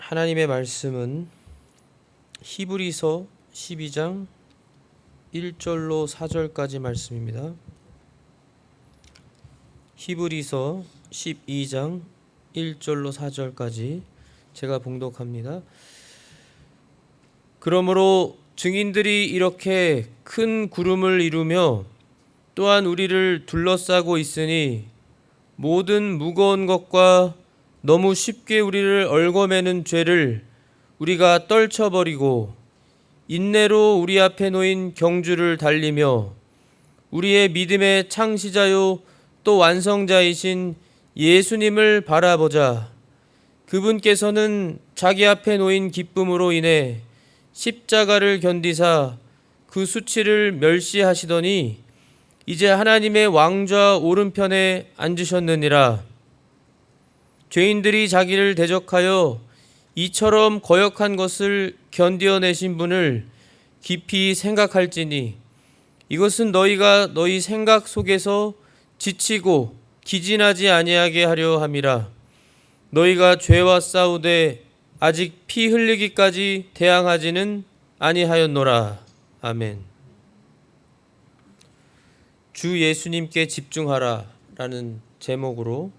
하나님의 말씀은 히브리서 12장 1절로 4절까지 말씀입니다. 히브리서 12장 1절로 4절까지 제가 봉독합니다. 그러므로 증인들이 이렇게 큰 구름을 이루며 또한 우리를 둘러싸고 있으니 모든 무거운 것과 너무 쉽게 우리를 얽어매는 죄를 우리가 떨쳐버리고 인내로 우리 앞에 놓인 경주를 달리며 우리의 믿음의 창시자요 또 완성자이신 예수님을 바라보자. 그분께서는 자기 앞에 놓인 기쁨으로 인해 십자가를 견디사 그 수치를 멸시하시더니 이제 하나님의 왕좌 오른편에 앉으셨느니라. 죄인들이 자기를 대적하여 이처럼 거역한 것을 견디어내신 분을 깊이 생각할지니 이것은 너희가 너희 생각 속에서 지치고 기진하지 아니하게 하려 함이라. 너희가 죄와 싸우되 아직 피 흘리기까지 대항하지는 아니하였노라. 아멘. 주 예수님께 집중하라 라는 제목으로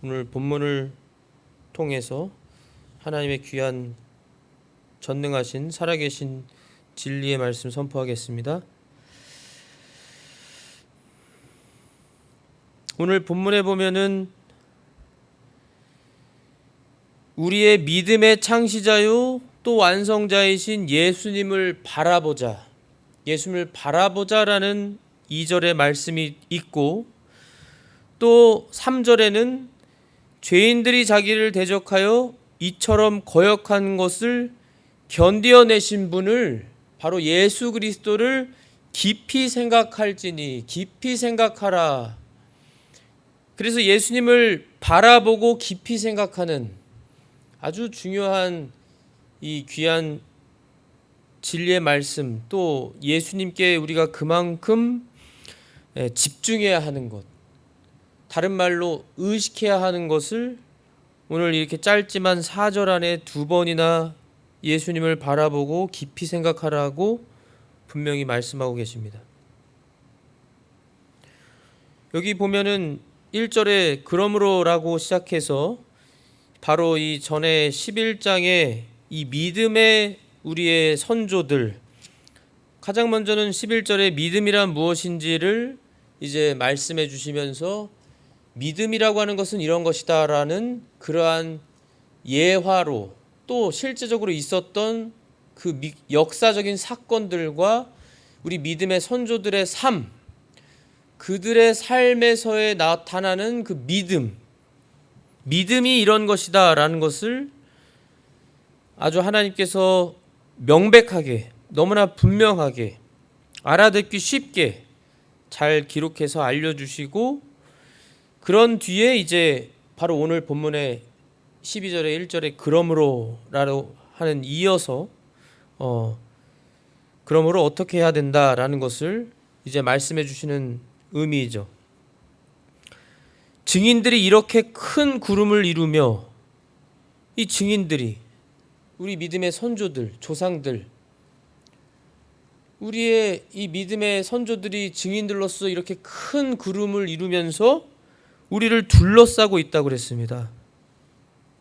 오늘 본문을 통해서 하나님의 귀한 전능하신 살아계신 진리의 말씀 선포하겠습니다. 오늘 본문에 보면은 우리의 믿음의 창시자요 또 완성자이신 예수님을 바라보자, 예수님을 바라보자라는 2절의 말씀이 있고 또 3절에는 죄인들이 자기를 대적하여 이처럼 거역한 것을 견디어내신 분을 바로 예수 그리스도를 깊이 생각할지니 깊이 생각하라. 그래서 예수님을 바라보고 깊이 생각하는 아주 중요한 이 귀한 진리의 말씀, 또 예수님께 우리가 그만큼 집중해야 하는 것, 다른 말로 의식해야 하는 것을 오늘 이렇게 짧지만 4절 안에 2번이나 예수님을 바라보고 깊이 생각하라고 분명히 말씀하고 계십니다. 여기 보면은 1절에 그러므로라고 시작해서 바로 이 전에 11장에 이 믿음의 우리의 선조들, 가장 먼저는 11절에 믿음이란 무엇인지를 이제 말씀해 주시면서 믿음이라고 하는 것은 이런 것이다 라는 그러한 예화로 또 실제적으로 있었던 그 역사적인 사건들과 우리 믿음의 선조들의 삶, 그들의 삶에서의 나타나는 그 믿음이 이런 것이다 라는 것을 아주 하나님께서 명백하게, 너무나 분명하게, 알아듣기 쉽게 잘 기록해서 알려주시고, 그런 뒤에 이제 바로 오늘 본문의 12절에 1절에 그러므로라고 하는 이어서 그러므로 어떻게 해야 된다라는 것을 이제 말씀해 주시는 의미이죠. 증인들이 이렇게 큰 구름을 이루며, 이 증인들이 우리 믿음의 선조들, 조상들, 우리의 이 믿음의 선조들이 증인들로서 이렇게 큰 구름을 이루면서 우리를 둘러싸고 있다고 그랬습니다.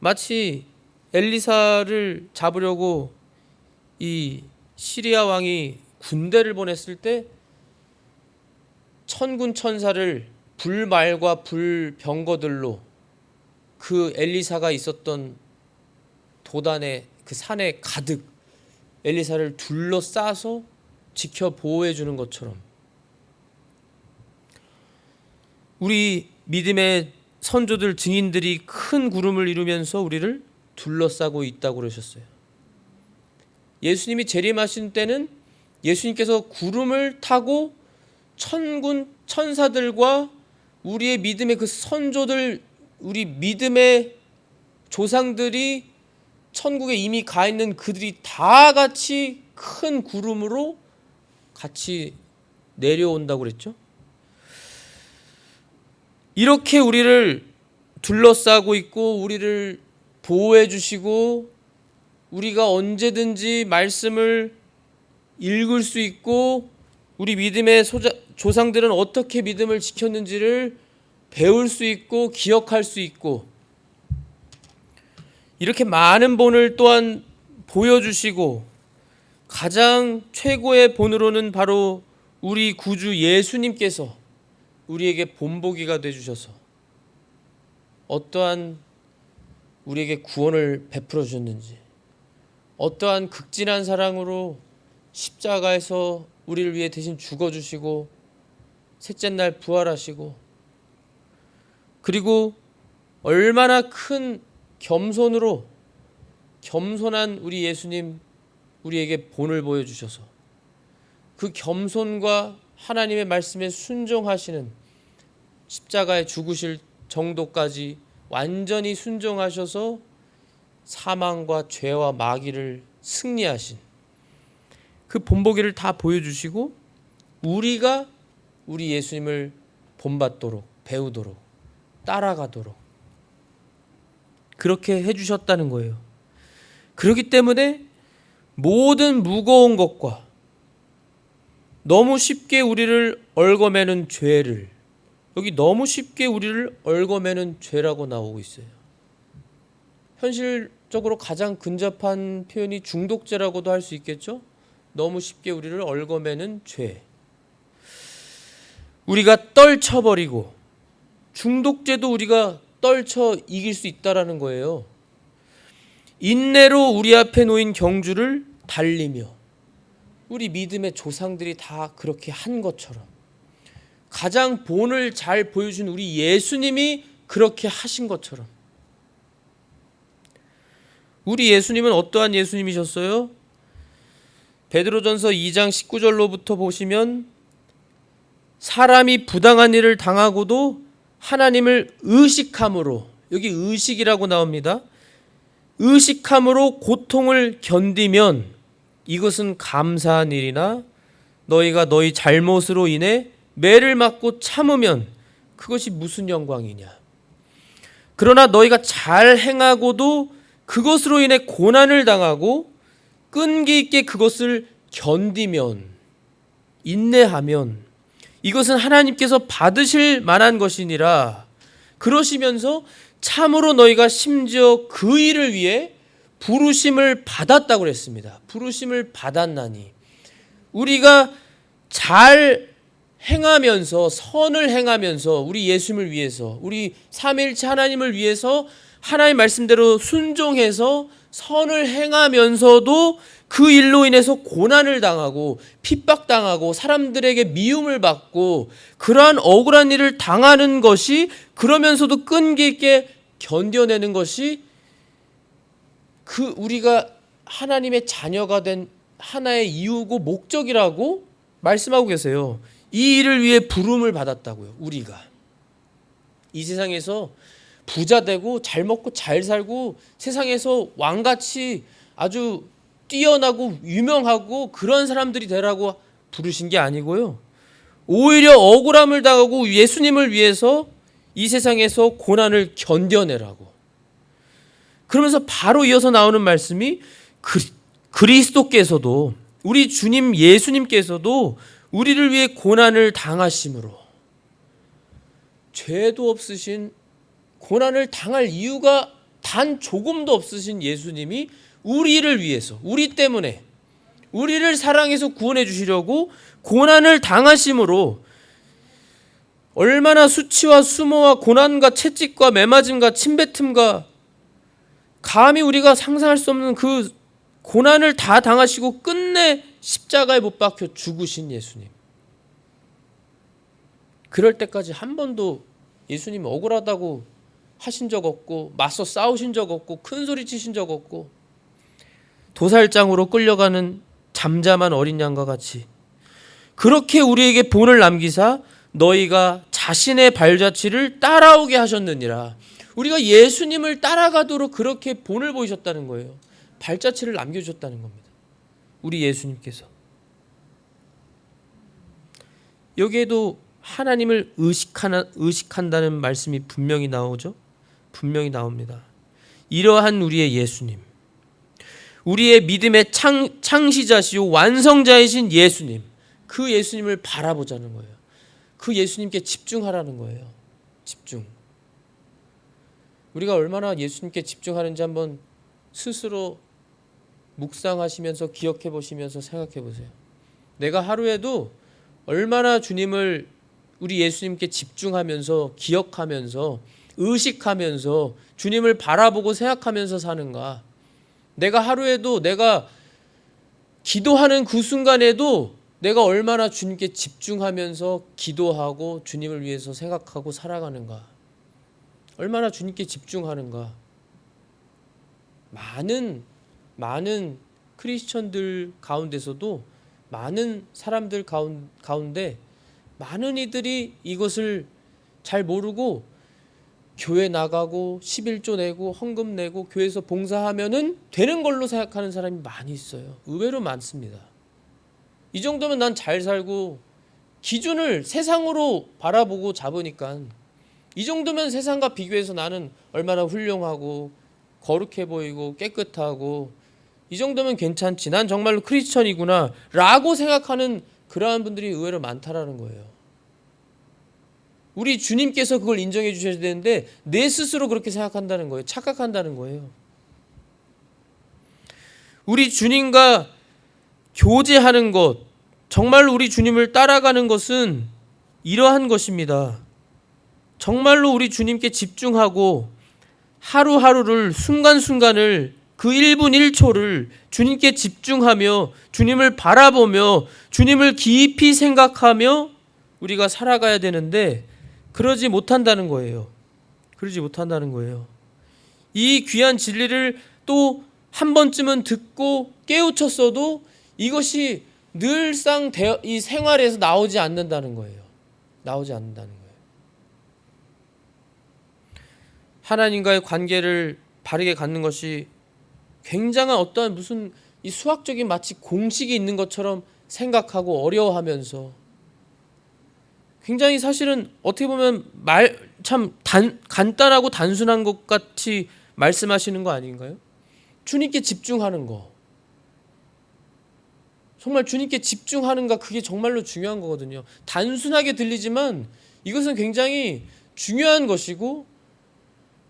마치 엘리사를 잡으려고 이 시리아 왕이 군대를 보냈을 때 천군 천사를 불말과 불병거들로 그 엘리사가 있었던 도단의 그 산에 가득 엘리사를 둘러싸서 지켜 보호해 주는 것처럼 우리 믿음의 선조들 증인들이 큰 구름을 이루면서 우리를 둘러싸고 있다고 그러셨어요. 예수님이 재림하신 때는 예수님께서 구름을 타고 천군 천사들과 우리의 믿음의 그 선조들, 우리 믿음의 조상들이 천국에 이미 가 있는 그들이 다 같이 큰 구름으로 같이 내려온다고 그랬죠. 이렇게 우리를 둘러싸고 있고 우리를 보호해 주시고 우리가 언제든지 말씀을 읽을 수 있고 우리 믿음의 조상들은 어떻게 믿음을 지켰는지를 배울 수 있고 기억할 수 있고 이렇게 많은 본을 또한 보여주시고 가장 최고의 본으로는 바로 우리 구주 예수님께서 우리에게 본보기가 되주셔서 어떠한 우리에게 구원을 베풀어 주셨는지 어떠한 극진한 사랑으로 십자가에서 우리를 위해 대신 죽어주시고 셋째 날 부활하시고 그리고 얼마나 큰 겸손한 우리 예수님 우리에게 본을 보여주셔서 그 겸손과 하나님의 말씀에 순종하시는 십자가에 죽으실 정도까지 완전히 순종하셔서 사망과 죄와 마귀를 승리하신 그 본보기를 다 보여주시고 우리가 우리 예수님을 본받도록 배우도록 따라가도록 그렇게 해주셨다는 거예요. 그렇기 때문에 모든 무거운 것과 너무 쉽게 우리를 얽어매는 죄를 여기 너무 쉽게 우리를 얽어매는 죄라고 나오고 있어요. 현실적으로 가장 근접한 표현이 중독죄라고도 할 수 있겠죠. 너무 쉽게 우리를 얽어매는 죄. 우리가 떨쳐버리고 중독죄도 우리가 떨쳐 이길 수 있다라는 거예요. 인내로 우리 앞에 놓인 경주를 달리며 우리 믿음의 조상들이 다 그렇게 한 것처럼 가장 본을 잘 보여준 우리 예수님이 그렇게 하신 것처럼 우리 예수님은 어떠한 예수님이셨어요? 베드로전서 2장 19절로부터 보시면 사람이 부당한 일을 당하고도 하나님을 의식함으로 여기 의식이라고 나옵니다. 의식함으로 고통을 견디면 이것은 감사한 일이나 너희가 너희 잘못으로 인해 매를 맞고 참으면 그것이 무슨 영광이냐. 그러나 너희가 잘 행하고도 그것으로 인해 고난을 당하고 끈기 있게 그것을 견디면 인내하면 이것은 하나님께서 받으실 만한 것이니라. 그러시면서 참으로 너희가 심지어 그 일을 위해 부르심을 받았다고 그랬습니다. 부르심을 받았나니 우리가 잘 행하면서 선을 행하면서 우리 예수님을 위해서 우리 삼위일체 하나님을 위해서 하나님 말씀대로 순종해서 선을 행하면서도 그 일로 인해서 고난을 당하고 핍박당하고 사람들에게 미움을 받고 그러한 억울한 일을 당하는 것이 그러면서도 끈기 있게 견뎌내는 것이 그 우리가 하나님의 자녀가 된 하나의 이유고 목적이라고 말씀하고 계세요. 이 일을 위해 부름을 받았다고요. 우리가 이 세상에서 부자 되고 잘 먹고 잘 살고 세상에서 왕같이 아주 뛰어나고 유명하고 그런 사람들이 되라고 부르신 게 아니고요. 오히려 억울함을 당하고 예수님을 위해서 이 세상에서 고난을 견뎌내라고. 그러면서 바로 이어서 나오는 말씀이 그리스도께서도 우리 주님 예수님께서도 우리를 위해 고난을 당하심으로 죄도 없으신 고난을 당할 이유가 단 조금도 없으신 예수님이 우리를 위해서 우리 때문에 우리를 사랑해서 구원해 주시려고 고난을 당하심으로 얼마나 수치와 수모와 고난과 채찍과 매맞음과 침뱉음과 감히 우리가 상상할 수 없는 그 고난을 다 당하시고 끝내 십자가에 못 박혀 죽으신 예수님. 그럴 때까지 한 번도 예수님 억울하다고 하신 적 없고 맞서 싸우신 적 없고 큰 소리 치신 적 없고 도살장으로 끌려가는 잠잠한 어린 양과 같이 그렇게 우리에게 본을 남기사 너희가 자신의 발자취를 따라오게 하셨느니라. 우리가 예수님을 따라가도록 그렇게 본을 보이셨다는 거예요. 발자취를 남겨주셨다는 겁니다. 우리 예수님께서. 여기에도 하나님을 의식한다는 말씀이 분명히 나오죠. 분명히 나옵니다. 이러한 우리의 예수님. 우리의 믿음의 창시자시요 완성자이신 예수님, 그 예수님을 바라보자는 거예요. 그 예수님께 집중하라는 거예요. 집중. 우리가 얼마나 예수님께 집중하는지 한번 스스로 묵상하시면서 기억해 보시면서 생각해 보세요. 내가 하루에도 얼마나 주님을, 우리 예수님께 집중하면서 기억하면서 의식하면서 주님을 바라보고 생각하면서 사는가. 내가 하루에도 내가 기도하는 그 순간에도 내가 얼마나 주님께 집중하면서 기도하고 주님을 위해서 생각하고 살아가는가. 얼마나 주님께 집중하는가. 많은 크리스천들 가운데서도, 많은 사람들 가운데 많은 이들이 이것을 잘 모르고 교회 나가고 11조 내고 헌금 내고 교회에서 봉사하면은 되는 걸로 생각하는 사람이 많이 있어요. 의외로 많습니다. 이 정도면 난 잘 살고, 기준을 세상으로 바라보고 잡으니까 이 정도면 세상과 비교해서 나는 얼마나 훌륭하고 거룩해 보이고 깨끗하고 이 정도면 괜찮지, 난 정말로 크리스천이구나 라고 생각하는 그러한 분들이 의외로 많다라는 거예요. 우리 주님께서 그걸 인정해 주셔야 되는데 내 스스로 그렇게 생각한다는 거예요. 착각한다는 거예요. 우리 주님과 교제하는 것, 정말로 우리 주님을 따라가는 것은 이러한 것입니다. 정말로 우리 주님께 집중하고 하루하루를, 순간순간을, 그 1분 1초를 주님께 집중하며 주님을 바라보며 주님을 깊이 생각하며 우리가 살아가야 되는데 그러지 못한다는 거예요. 그러지 못한다는 거예요. 이 귀한 진리를 또 한 번쯤은 듣고 깨우쳤어도 이것이 늘상 이 생활에서 나오지 않는다는 거예요. 나오지 않는다는 거예요. 하나님과의 관계를 바르게 갖는 것이 굉장한 어떠한 무슨 이 수학적인 마치 공식이 있는 것처럼 생각하고 어려워하면서, 굉장히 사실은 어떻게 보면 참 간단하고 단순한 것 같이 말씀하시는 거 아닌가요? 주님께 집중하는 거, 정말 주님께 집중하는가, 그게 정말로 중요한 거거든요. 단순하게 들리지만 이것은 굉장히 중요한 것이고,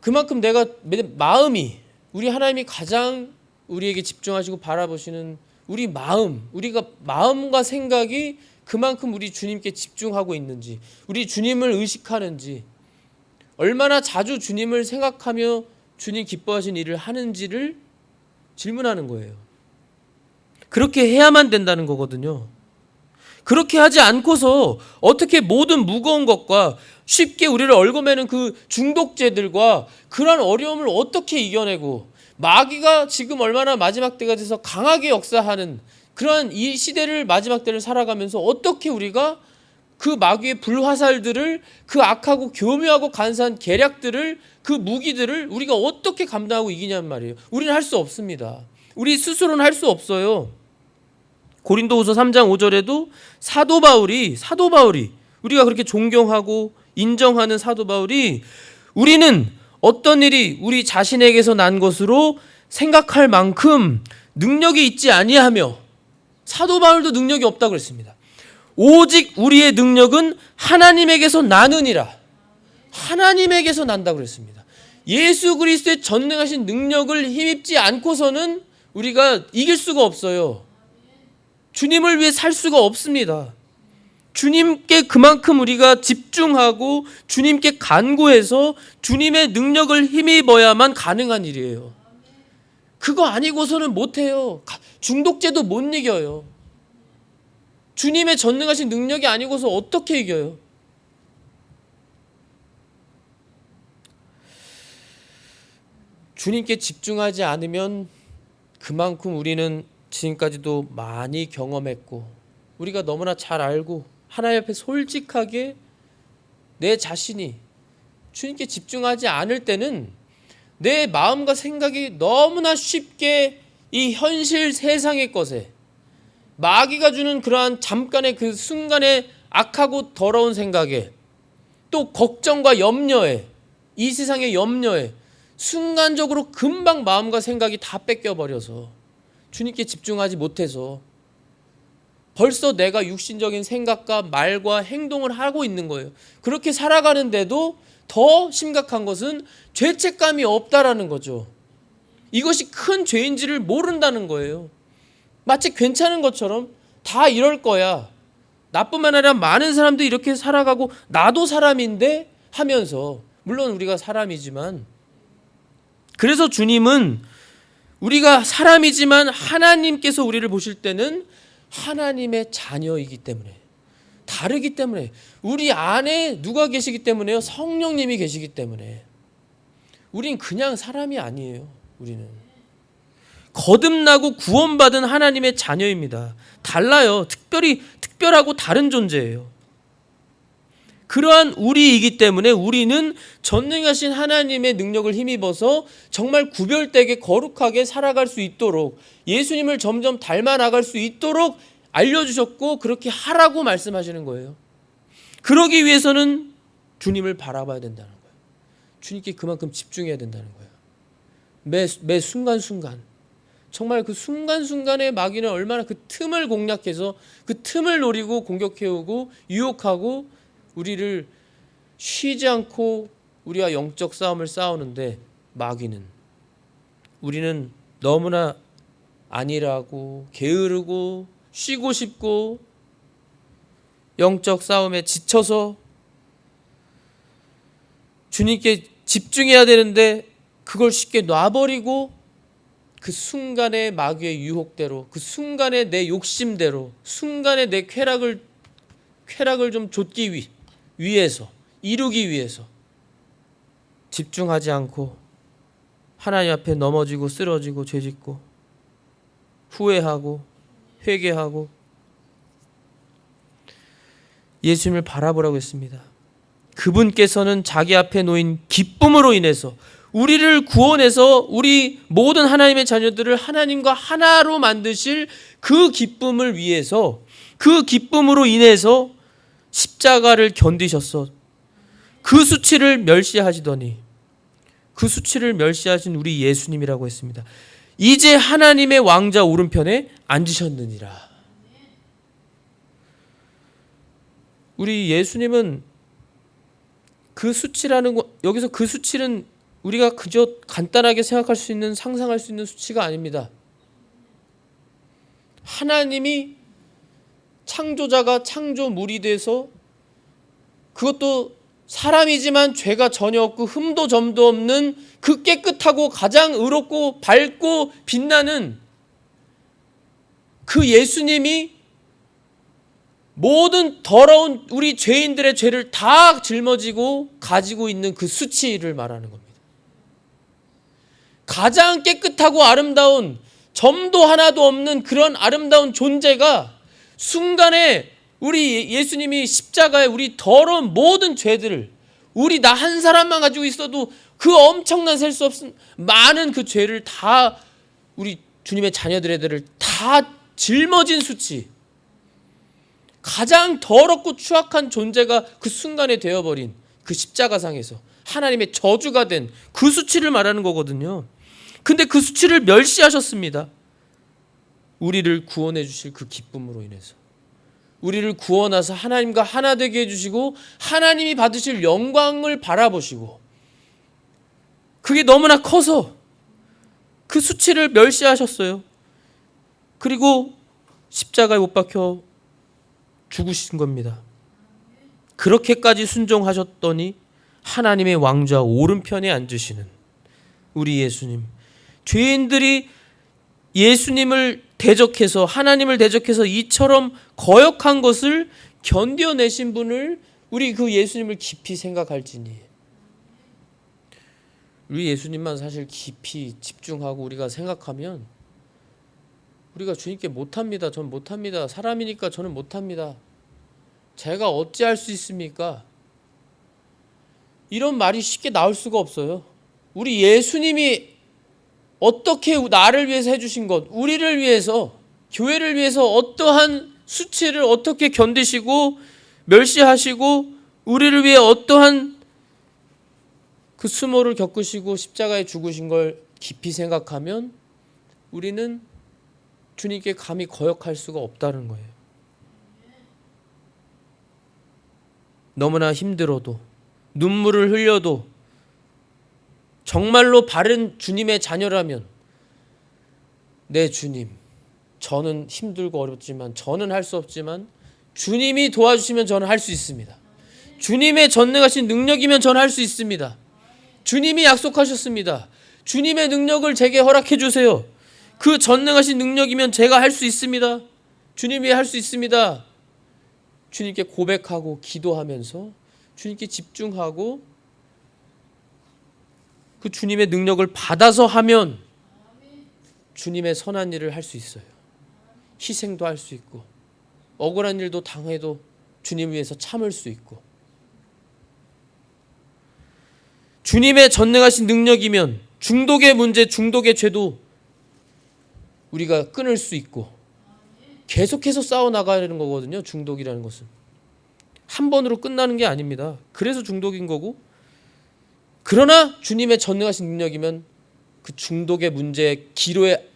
그만큼 내가 마음이, 우리 하나님이 가장 우리에게 집중하시고 바라보시는 우리 마음, 우리가 마음과 생각이 그만큼 우리 주님께 집중하고 있는지, 우리 주님을 의식하는지, 얼마나 자주 주님을 생각하며 주님 기뻐하신 일을 하는지를 질문하는 거예요. 그렇게 해야만 된다는 거거든요. 그렇게 하지 않고서 어떻게 모든 무거운 것과 쉽게 우리를 얽어매는 그 중독제들과 그런 어려움을 어떻게 이겨내고, 마귀가 지금 얼마나 마지막 때가 돼서 강하게 역사하는 그러한 이 시대를, 마지막 때를 살아가면서 어떻게 우리가 그 마귀의 불화살들을, 그 악하고 교묘하고 간사한 계략들을, 그 무기들을 우리가 어떻게 감당하고 이기냐는 말이에요. 우리는 할 수 없습니다. 우리 스스로는 할 수 없어요. 고린도후서 3장 5절에도 사도 바울이 우리가 그렇게 존경하고 인정하는 사도 바울이, 우리는 어떤 일이 우리 자신에게서 난 것으로 생각할 만큼 능력이 있지 아니하며, 사도 바울도 능력이 없다고 그랬습니다. 오직 우리의 능력은 하나님에게서 나느니라. 하나님에게서 난다고 그랬습니다. 예수 그리스도의 전능하신 능력을 힘입지 않고서는 우리가 이길 수가 없어요. 주님을 위해 살 수가 없습니다. 주님께 그만큼 우리가 집중하고 주님께 간구해서 주님의 능력을 힘입어야만 가능한 일이에요. 그거 아니고서는 못해요. 중독제도 못 이겨요. 주님의 전능하신 능력이 아니고서 어떻게 이겨요? 주님께 집중하지 않으면 그만큼 우리는 지금까지도 많이 경험했고, 우리가 너무나 잘 알고, 하나님 앞에 솔직하게 내 자신이 주님께 집중하지 않을 때는 내 마음과 생각이 너무나 쉽게 이 현실 세상의 것에, 마귀가 주는 그러한 잠깐의 그 순간의 악하고 더러운 생각에, 또 걱정과 염려에, 이 세상의 염려에 순간적으로 금방 마음과 생각이 다 뺏겨버려서 주님께 집중하지 못해서 벌써 내가 육신적인 생각과 말과 행동을 하고 있는 거예요. 그렇게 살아가는데도 더 심각한 것은 죄책감이 없다라는 거죠. 이것이 큰 죄인지를 모른다는 거예요. 마치 괜찮은 것처럼 다 이럴 거야. 나뿐만 아니라 많은 사람들이 이렇게 살아가고 나도 사람인데 하면서, 물론 우리가 사람이지만, 그래서 주님은 우리가 사람이지만 하나님께서 우리를 보실 때는 하나님의 자녀이기 때문에, 다르기 때문에, 우리 안에 누가 계시기 때문에요? 성령님이 계시기 때문에. 우린 그냥 사람이 아니에요. 우리는 거듭나고 구원받은 하나님의 자녀입니다. 달라요. 특별하고 다른 존재예요. 그러한 우리이기 때문에 우리는 전능하신 하나님의 능력을 힘입어서 정말 구별되게 거룩하게 살아갈 수 있도록, 예수님을 점점 닮아 나갈 수 있도록 알려주셨고 그렇게 하라고 말씀하시는 거예요. 그러기 위해서는 주님을 바라봐야 된다는 거예요. 주님께 그만큼 집중해야 된다는 거예요. 매 순간순간, 정말 그 순간순간에 마귀는 얼마나 그 틈을 공략해서 그 틈을 노리고 공격해오고 유혹하고 우리를 쉬지 않고 우리와 영적 싸움을 싸우는데, 마귀는 우리는 너무나 안일하고 게으르고 쉬고 싶고 영적 싸움에 지쳐서 주님께 집중해야 되는데 그걸 쉽게 놔버리고 그 순간의 마귀의 유혹대로, 그 순간의 내 욕심대로, 순간의 내 쾌락을 좀 좇기 위해서, 이루기 위해서 집중하지 않고 하나님 앞에 넘어지고 쓰러지고 죄짓고 후회하고 회개하고. 예수님을 바라보라고 했습니다. 그분께서는 자기 앞에 놓인 기쁨으로 인해서 우리를 구원해서 우리 모든 하나님의 자녀들을 하나님과 하나로 만드실 그 기쁨을 위해서, 그 기쁨으로 인해서 십자가를 견디셨어. 그 수치를 멸시하시더니, 그 수치를 멸시하신 우리 예수님이라고 했습니다. 이제 하나님의 왕자 오른편에 앉으셨느니라. 우리 예수님은 그 수치라는 거, 여기서 그 수치는 우리가 그저 간단하게 생각할 수 있는, 상상할 수 있는 수치가 아닙니다. 하나님이 창조자가 창조물이 돼서, 그것도 사람이지만 죄가 전혀 없고 흠도 점도 없는 그 깨끗하고 가장 의롭고 밝고 빛나는 그 예수님이 모든 더러운 우리 죄인들의 죄를 다 짊어지고 가지고 있는 그 수치를 말하는 겁니다. 가장 깨끗하고 아름다운, 점도 하나도 없는 그런 아름다운 존재가 순간에 우리 예수님이 십자가에 우리 더러운 모든 죄들을, 우리 나 한 사람만 가지고 있어도 그 엄청난 셀 수 없는 많은 그 죄를 다, 우리 주님의 자녀들의 죄를 다 짊어진 수치, 가장 더럽고 추악한 존재가 그 순간에 되어버린 그 십자가상에서 하나님의 저주가 된 그 수치를 말하는 거거든요. 근데 그 수치를 멸시하셨습니다. 우리를 구원해 주실 그 기쁨으로 인해서, 우리를 구원하사 하나님과 하나 되게 해주시고 하나님이 받으실 영광을 바라보시고, 그게 너무나 커서 그 수치를 멸시하셨어요. 그리고 십자가에 못 박혀 죽으신 겁니다. 그렇게까지 순종하셨더니 하나님의 왕좌 오른편에 앉으시는 우리 예수님, 죄인들이 예수님을 대적해서, 하나님을 대적해서 이처럼 거역한 것을 견뎌내신 분을, 우리 그 예수님을 깊이 생각할지니, 우리 예수님만 사실 깊이 집중하고 우리가 생각하면 우리가 주님께 못합니다. 전 못합니다. 사람이니까 저는 못합니다. 제가 어찌할 수 있습니까? 이런 말이 쉽게 나올 수가 없어요. 우리 예수님이 어떻게 나를 위해서 해주신 것, 우리를 위해서, 교회를 위해서 어떠한 수치를 어떻게 견디시고 멸시하시고 우리를 위해 어떠한 그 수모를 겪으시고 십자가에 죽으신 걸 깊이 생각하면 우리는 주님께 감히 거역할 수가 없다는 거예요. 너무나 힘들어도 눈물을 흘려도 정말로 바른 주님의 자녀라면 네 주님, 저는 힘들고 어렵지만 저는 할 수 없지만 주님이 도와주시면 저는 할 수 있습니다. 주님의 전능하신 능력이면 저는 할 수 있습니다. 주님이 약속하셨습니다. 주님의 능력을 제게 허락해 주세요. 그 전능하신 능력이면 제가 할 수 있습니다. 주님이 할 수 있습니다. 주님께 고백하고 기도하면서 주님께 집중하고 그 주님의 능력을 받아서 하면 주님의 선한 일을 할 수 있어요. 희생도 할 수 있고 억울한 일도 당해도 주님 위해서 참을 수 있고 주님의 전능하신 능력이면 중독의 문제, 중독의 죄도 우리가 끊을 수 있고 계속해서 싸워나가는 거거든요. 중독이라는 것은 한 번으로 끝나는 게 아닙니다. 그래서 중독인 거고 그러나 주님의 전능하신 능력이면 그 중독의 문제의 기로의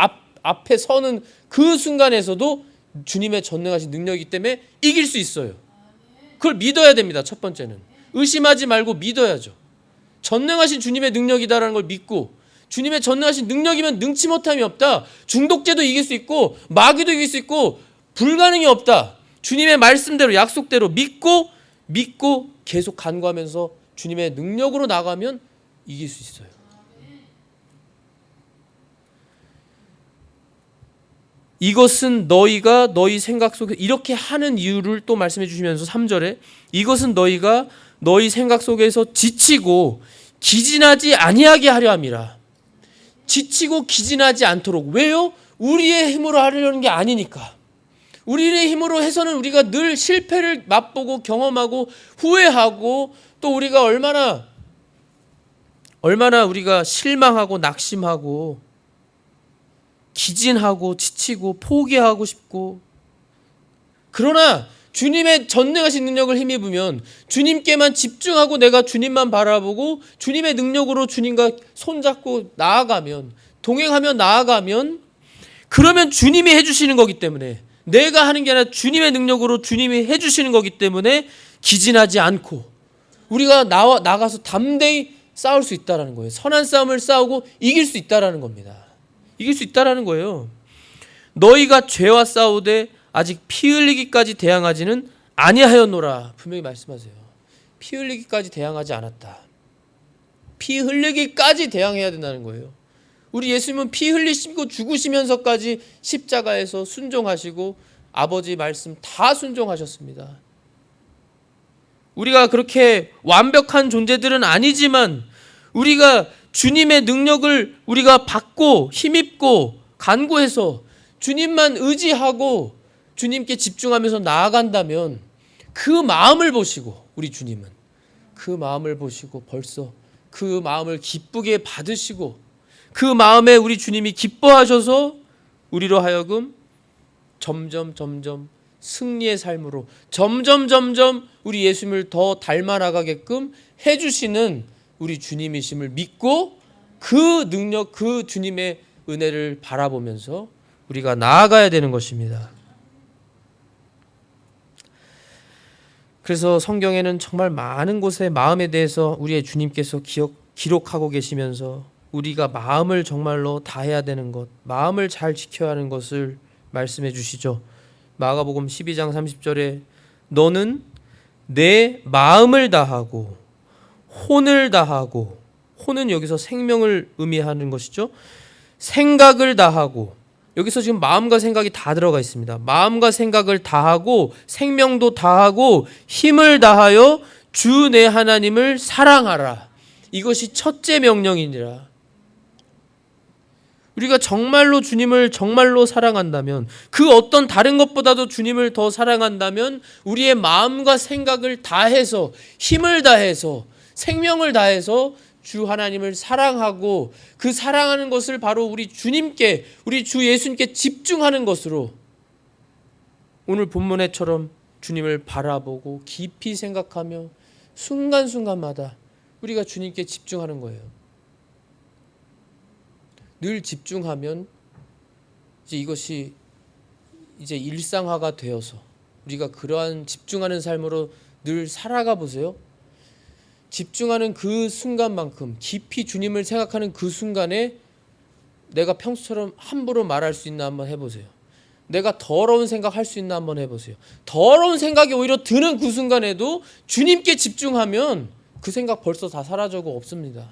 앞에 서는 그 순간에서도 주님의 전능하신 능력이기 때문에 이길 수 있어요. 그걸 믿어야 됩니다. 첫 번째는 의심하지 말고 믿어야죠. 전능하신 주님의 능력이다라는 걸 믿고 주님의 전능하신 능력이면 능치 못함이 없다. 중독제도 이길 수 있고 마귀도 이길 수 있고 불가능이 없다. 주님의 말씀대로 약속대로 믿고 계속 간구하면서 주님의 능력으로 나가면 이길 수 있어요. 이것은 너희가 너희 생각 속에 이렇게 하는 이유를 또 말씀해 주시면서 3절에 이것은 너희가 너희 생각 속에서 지치고 기진하지 아니하게 하려 함이라. 지치고 기진하지 않도록. 왜요? 우리의 힘으로 하려는 게 아니니까. 우리의 힘으로 해서는 우리가 늘 실패를 맛보고 경험하고 후회하고 또 우리가 얼마나 우리가 실망하고 낙심하고 기진하고 지치고 포기하고 싶고 그러나 주님의 전능하신 능력을 힘입으면 주님께만 집중하고 내가 주님만 바라보고 주님의 능력으로 주님과 손잡고 나아가면 동행하며 나아가면 그러면 주님이 해주시는 거기 때문에 내가 하는 게 아니라 주님의 능력으로 주님이 해주시는 거기 때문에 기진하지 않고 우리가 나가서 담대히 싸울 수 있다는 거예요. 선한 싸움을 싸우고 이길 수 있다는 겁니다. 이길 수 있다는 거예요. 너희가 죄와 싸우되 아직 피 흘리기까지 대항하지는 아니하였노라. 분명히 말씀하세요. 피 흘리기까지 대항하지 않았다. 피 흘리기까지 대항해야 된다는 거예요. 우리 예수님은 피 흘리시고 죽으시면서까지 십자가에서 순종하시고 아버지 말씀 다 순종하셨습니다. 우리가 그렇게 완벽한 존재들은 아니지만 우리가 주님의 능력을 우리가 받고 힘입고 간구해서 주님만 의지하고 주님께 집중하면서 나아간다면 그 마음을 보시고 우리 주님은 그 마음을 보시고 벌써 그 마음을 기쁘게 받으시고 그 마음에 우리 주님이 기뻐하셔서 우리로 하여금 점점 승리의 삶으로 점점 우리 예수님을 더 닮아 나가게끔 해주시는 우리 주님이심을 믿고 그 능력 그 주님의 은혜를 바라보면서 우리가 나아가야 되는 것입니다. 그래서 성경에는 정말 많은 곳에 마음에 대해서 우리의 주님께서 기록하고 계시면서 우리가 마음을 정말로 다해야 되는 것, 마음을 잘 지켜야 하는 것을 말씀해 주시죠. 마가복음 12장 30절에 너는 내 마음을 다하고 혼을 다하고, 혼은 여기서 생명을 의미하는 것이죠. 생각을 다하고, 여기서 지금 마음과 생각이 다 들어가 있습니다. 마음과 생각을 다하고 생명도 다하고 힘을 다하여 주 내 하나님을 사랑하라. 이것이 첫째 명령이니라. 우리가 정말로 주님을 정말로 사랑한다면, 그 어떤 다른 것보다도 주님을 더 사랑한다면 우리의 마음과 생각을 다해서 힘을 다해서 생명을 다해서 주 하나님을 사랑하고 그 사랑하는 것을 바로 우리 주님께, 우리 주 예수님께 집중하는 것으로 오늘 본문에처럼 주님을 바라보고 깊이 생각하며 순간순간마다 우리가 주님께 집중하는 거예요. 늘 집중하면 이제 이것이 이제 일상화가 되어서 우리가 그러한 집중하는 삶으로 늘 살아가 보세요. 집중하는 그 순간만큼 깊이 주님을 생각하는 그 순간에 내가 평소처럼 함부로 말할 수 있나 한번 해보세요. 내가 더러운 생각 할 수 있나 한번 해보세요. 더러운 생각이 오히려 드는 그 순간에도 주님께 집중하면 그 생각 벌써 다 사라져고 없습니다.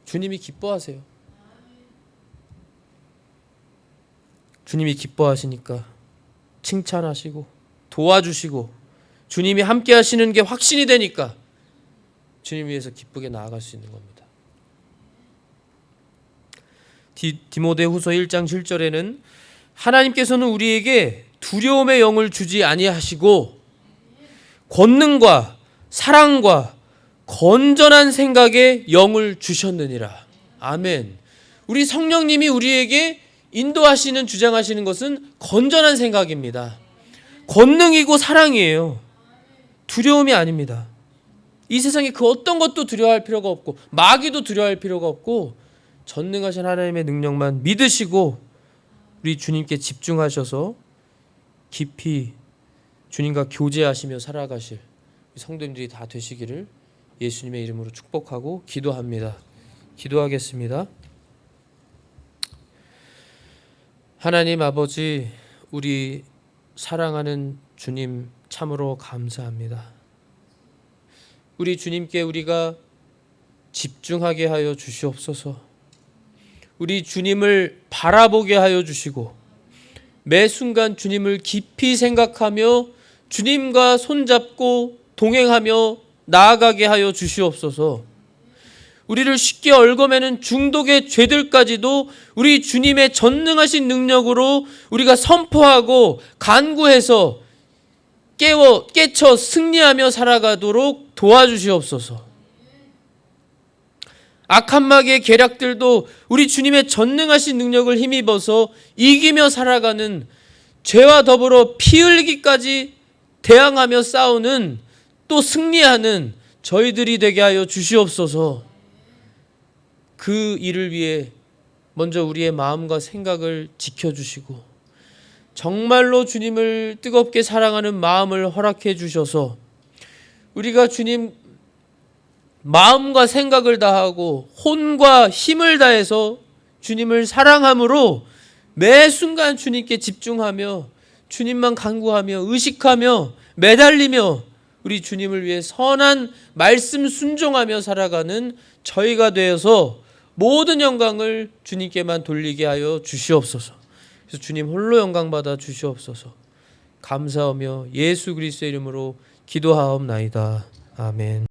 주님이 기뻐하세요. 주님이 기뻐하시니까 칭찬하시고 도와주시고 주님이 함께 하시는 게 확신이 되니까 주님 위해서 기쁘게 나아갈 수 있는 겁니다. 디모데후서 1장 7절에는 하나님께서는 우리에게 두려움의 영을 주지 아니하시고 권능과 사랑과 건전한 생각의 영을 주셨느니라. 아멘. 우리 성령님이 우리에게 인도하시는 주장하시는 것은 건전한 생각입니다. 권능이고 사랑이에요. 두려움이 아닙니다. 이 세상에 그 어떤 것도 두려워할 필요가 없고 마귀도 두려워할 필요가 없고 전능하신 하나님의 능력만 믿으시고 우리 주님께 집중하셔서 깊이 주님과 교제하시며 살아가실 성도님들이 다 되시기를 예수님의 이름으로 축복하고 기도합니다. 기도하겠습니다. 하나님 아버지, 우리 사랑하는 주님 참으로 감사합니다. 우리 주님께 우리가 집중하게 하여 주시옵소서. 우리 주님을 바라보게 하여 주시고 매 순간 주님을 깊이 생각하며 주님과 손잡고 동행하며 나아가게 하여 주시옵소서. 우리를 쉽게 얽어매는 중독의 죄들까지도 우리 주님의 전능하신 능력으로 우리가 선포하고 간구해서 깨쳐 승리하며 살아가도록 도와주시옵소서. 악한 마귀의 계략들도 우리 주님의 전능하신 능력을 힘입어서 이기며 살아가는 죄와 더불어 피 흘리기까지 대항하며 싸우는 또 승리하는 저희들이 되게 하여 주시옵소서. 그 일을 위해 먼저 우리의 마음과 생각을 지켜주시고 정말로 주님을 뜨겁게 사랑하는 마음을 허락해 주셔서 우리가 주님 마음과 생각을 다하고 혼과 힘을 다해서 주님을 사랑함으로 매 순간 주님께 집중하며 주님만 간구하며 의식하며 매달리며 우리 주님을 위해 선한 말씀 순종하며 살아가는 저희가 되어서 모든 영광을 주님께만 돌리게 하여 주시옵소서. 그래서 주님 홀로 영광 받아 주시옵소서. 감사하며 예수 그리스도의 이름으로 기도하옵나이다. 아멘.